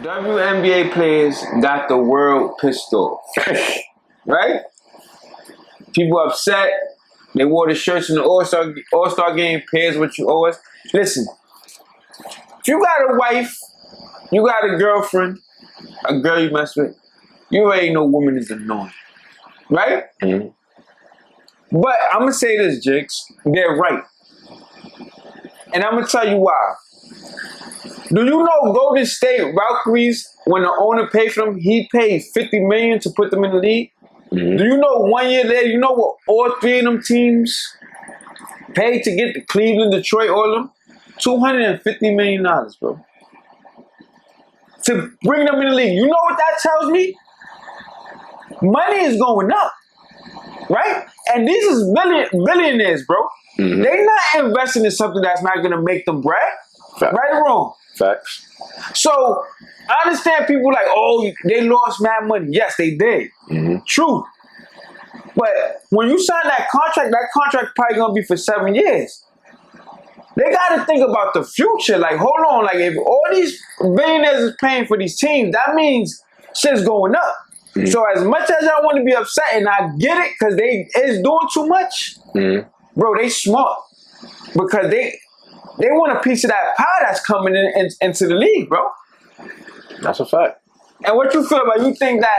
WNBA players got the world pissed off. Right? People upset. They wore the shirts in the All-Star game, pairs what you owe us. Listen, if you got a wife, you got a girlfriend, a girl you mess with, you already know woman is annoying. Right? Mm-hmm. But I'm going to say this, Jiggs. They're right. And I'm going to tell you why. Do you know Golden State Valkyries, when the owner paid for them, he paid $50 million to put them in the league? Mm-hmm. Do you know 1 year later, you know what all three of them teams paid to get the Cleveland, Detroit, all of them? $250 million, bro. To bring them in the league. You know what that tells me? Money is going up. Right? And these is billionaires, bro. Mm-hmm. They're not investing in something that's not going to make them brag. Fact. Right or wrong? Facts. So, I understand people like, oh, they lost mad money. Yes, they did. Mm-hmm. True. But when you sign that contract probably going to be for 7 years. They got to think about the future. Like, hold on. Like, if all these billionaires is paying for these teams, that means shit's going up. Mm-hmm. So, as much as y'all want to be upset, and I get it, because they is doing too much, bro, they smart. Because they want a piece of that pie that's coming into the league, bro. That's a fact. And what you feel about? You think that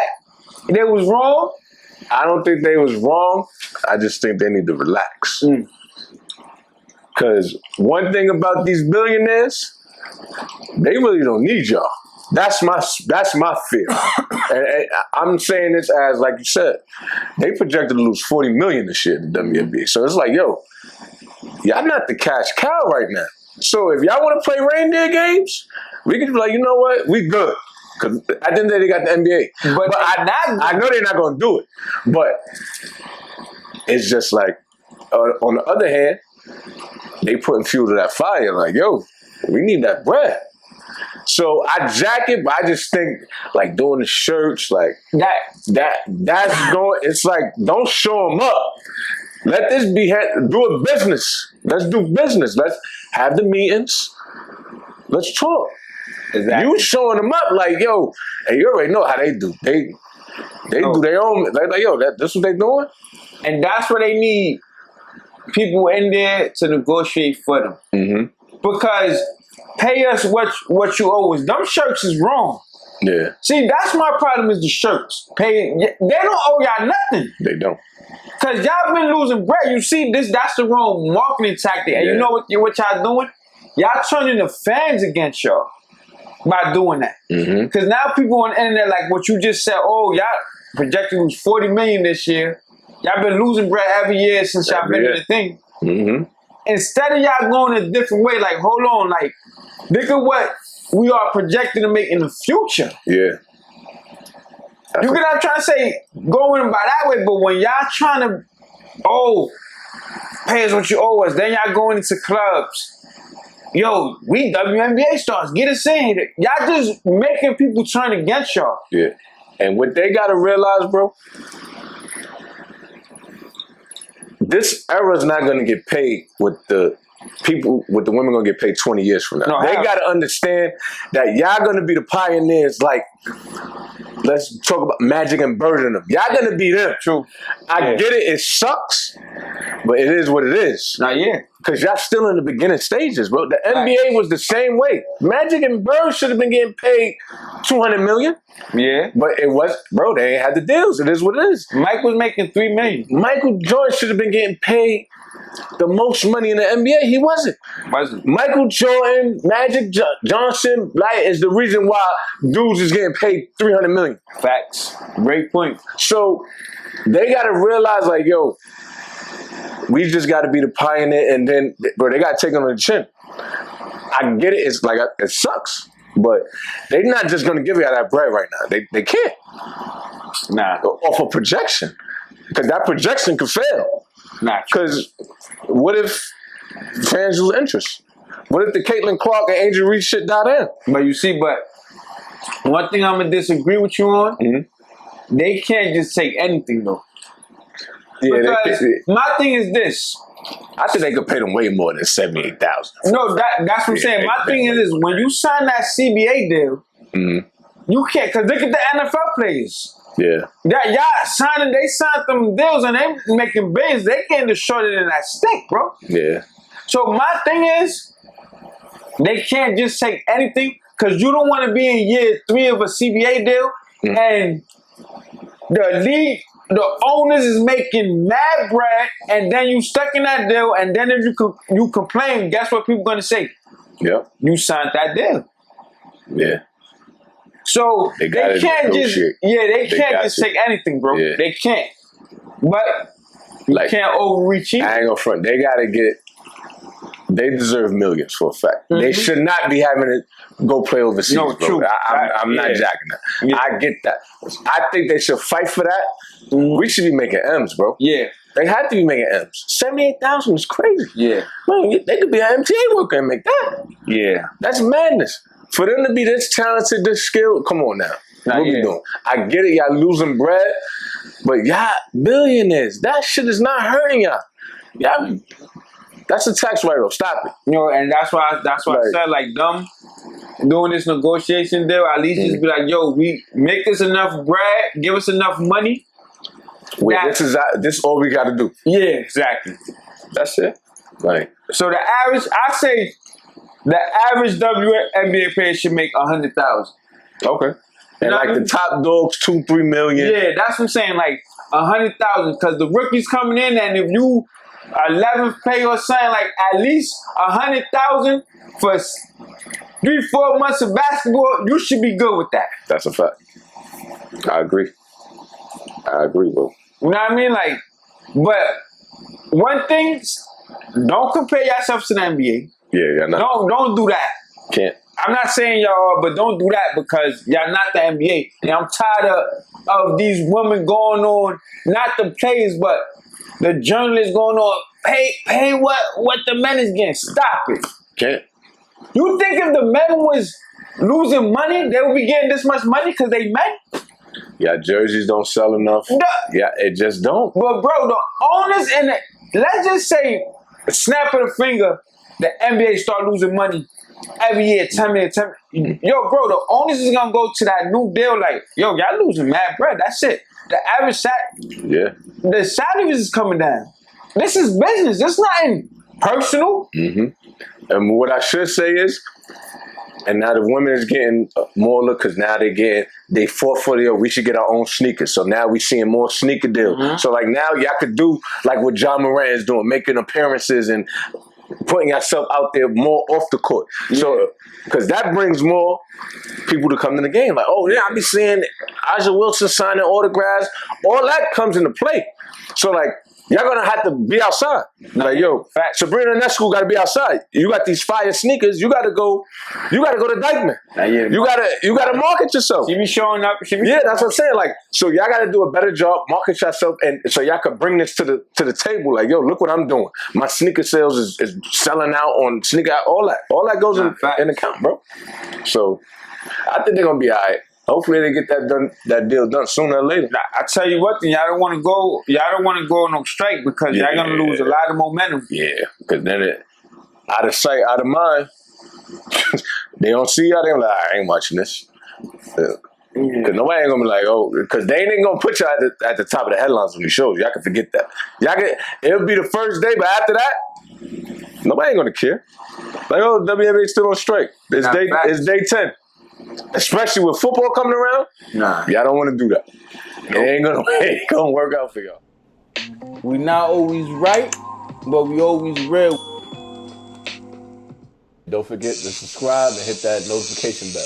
they was wrong? I don't think they was wrong. I just think they need to relax. Because one thing about these billionaires, they really don't need y'all. That's my fear. and I'm saying this as, like you said, they projected to lose $40 million this year in the WNBA. So it's like, yo, y'all not the cash cow right now. So if y'all want to play reindeer games, we can be like, you know what, we good. Because at the end of the day, they got the NBA. But I know they're not going to do it. But it's just like, on the other hand, they putting fuel to that fire. Like, yo, we need that bread. So I jack it, but I just think like doing the shirts, like that's going. It's like, don't show them up. Let this be do a business. Let's do business. Let's have the meetings. Let's talk. Exactly. You showing them up like, yo, and you already know how they do. They do their own. They're like, yo, this what they doing, and that's what they need. People in there to negotiate for them. Mm-hmm. Because pay us what you owe us. Them shirts is wrong. Yeah. See, that's my problem is the shirts. They don't owe y'all nothing. They don't. Because y'all been losing bread. You see, that's the wrong marketing tactic. And you know what y'all doing? Y'all turning the fans against y'all by doing that. Because now people on the internet, like what you just said, oh, y'all projected to lose $40 million this year. Y'all been losing bread every year since y'all been in the thing. Mm-hmm. Instead of y'all going a different way, like, hold on, like, look at what we are projecting to make in the future. Yeah. You get what I'm trying to say? Going by that way, but when y'all trying to, pay us what you owe us, then y'all going into clubs. Yo, we WNBA stars, get us in here. Y'all just making people turn against y'all. Yeah. And what they got to realize, bro, this era is not going to get paid with the women going to get paid 20 years from now. No, they got to understand that y'all going to be the pioneers. Like, let's talk about Magic and Bird and them. Y'all going to be them. True. I get it. It sucks, but it is what it is. Not yet. Because y'all still in the beginning stages, bro. The NBA was the same way. Magic and Bird should have been getting paid $200 million. Yeah. But it was, bro, they ain't had the deals. It is what it is. Mike was making $3 million. Michael Jordan should have been getting paid the most money in the NBA. He wasn't. Michael Jordan, Magic Johnson, like, is the reason why dudes is getting paid $300 million. Facts. Great point. So they got to realize, like, yo, we just got to be the pioneer, and then, bro, they got to take it on the chin. I get it. It's like, it sucks. But they're not just going to give you that bread right now. They can't. Nah. Off of projection. Because that projection could fail. Nah. Because what if fans lose interest? What if the Caitlin Clark and Angel Reese shit die down? But you see, one thing I'm going to disagree with you on, they can't just take anything, though. Yeah, because my thing is this. I think they could pay them way more than $78,000. No, that's what I'm saying. My thing is this: when you sign that CBA deal, You can't, because look at the NFL players. Yeah. Y'all signed them deals and they making billions. They getting destroyed in that stick, bro. Yeah. So my thing is, they can't just take anything, because you don't want to be in year 3 of a CBA deal and the league, the owners is making mad bread, and then you stuck in that deal, and then if you complain, guess what people gonna say? Yep. You signed that deal. Yeah. So they can't just take anything, bro. Yeah. They can't. But you can't overreach either. I ain't gonna front. They deserve millions for a fact. They should not be having to go play overseas. No, true. I'm not jacking that. Yeah. I get that. I think they should fight for that. We should be making M's, bro. Yeah. They had to be making M's. 78,000 is crazy. Yeah. Man, they could be an MTA worker and make that. Yeah. That's madness. For them to be this talented, this skilled, come on now. What we doing? I get it, y'all losing bread, but y'all billionaires. That shit is not hurting y'all. Y'all, that's a tax write-off. Stop it. You know, and that's why I said, like, them doing this negotiation deal, at least just be like, yo, we make us enough bread, give us enough money. Wait, this all we gotta do. Yeah, exactly. That's it. Like, so the average WNBA player should make 100,000. Okay. And like the top dogs, 2-3 million. Yeah, that's what I'm saying. Like 100,000, because the rookies coming in, and if you 11th pay or something, like at least 100,000 for 3-4 months of basketball, you should be good with that. That's a fact. I agree, bro. You know what I mean? Like, but one thing, don't compare yourself to the NBA. Yeah, don't do that. Can't. I'm not saying y'all, but don't do that, because y'all not the NBA. And I'm tired of these women going on, not the players, but the journalists going on, pay what the men is getting. Stop it. Can't. You think if the men was losing money, they would be getting this much money because they men? Yeah, jerseys don't sell enough. Yeah, it just don't. But bro, the owners let's just say, snap of the finger, the NBA start losing money every year, 10 million. Yo, bro, the owners is gonna go to that new deal like, yo, y'all losing mad bread. That's it. The average the salaries is coming down. This is business. It's nothing personal. And what I should say is, and now the women is getting more look, because now they fought for we should get our own sneakers. So now we seeing more sneaker deals. So like now y'all could do like what John Moran is doing, making appearances and putting yourself out there more off the court. So, because that brings more people to come to the game. Like, oh yeah, I be seeing Aja Wilson signing autographs. All that comes into play. So like, y'all gonna have to be outside. Like, yo, Sabrina Nescu gotta be outside. You got these fire sneakers. You gotta go to Dykeman. You gotta market yourself. She be showing up. That's what I'm saying. Like, so y'all gotta do a better job, market yourself, and so y'all could bring this to the table. Like, yo, look what I'm doing. My sneaker sales is selling out on sneaker. All that goes in account, bro. So I think they're gonna be all right. Hopefully they get that deal done sooner or later. I tell you what, then y'all don't want to go on no strike, because y'all gonna lose a lot of momentum. Yeah, because then out of sight, out of mind. They don't see y'all. They're like, I ain't watching this. Because nobody ain't gonna be like, oh, because they ain't gonna put y'all at the top of the headlines when you shows. Y'all can forget that. It'll be the first day, but after that, nobody ain't gonna care. Like, oh, WNBA still on strike. It's day 10. Especially with football coming around, y'all don't want to do that. It ain't gonna work out for y'all. We not always right, but we always real. Don't forget to subscribe and hit that notification bell.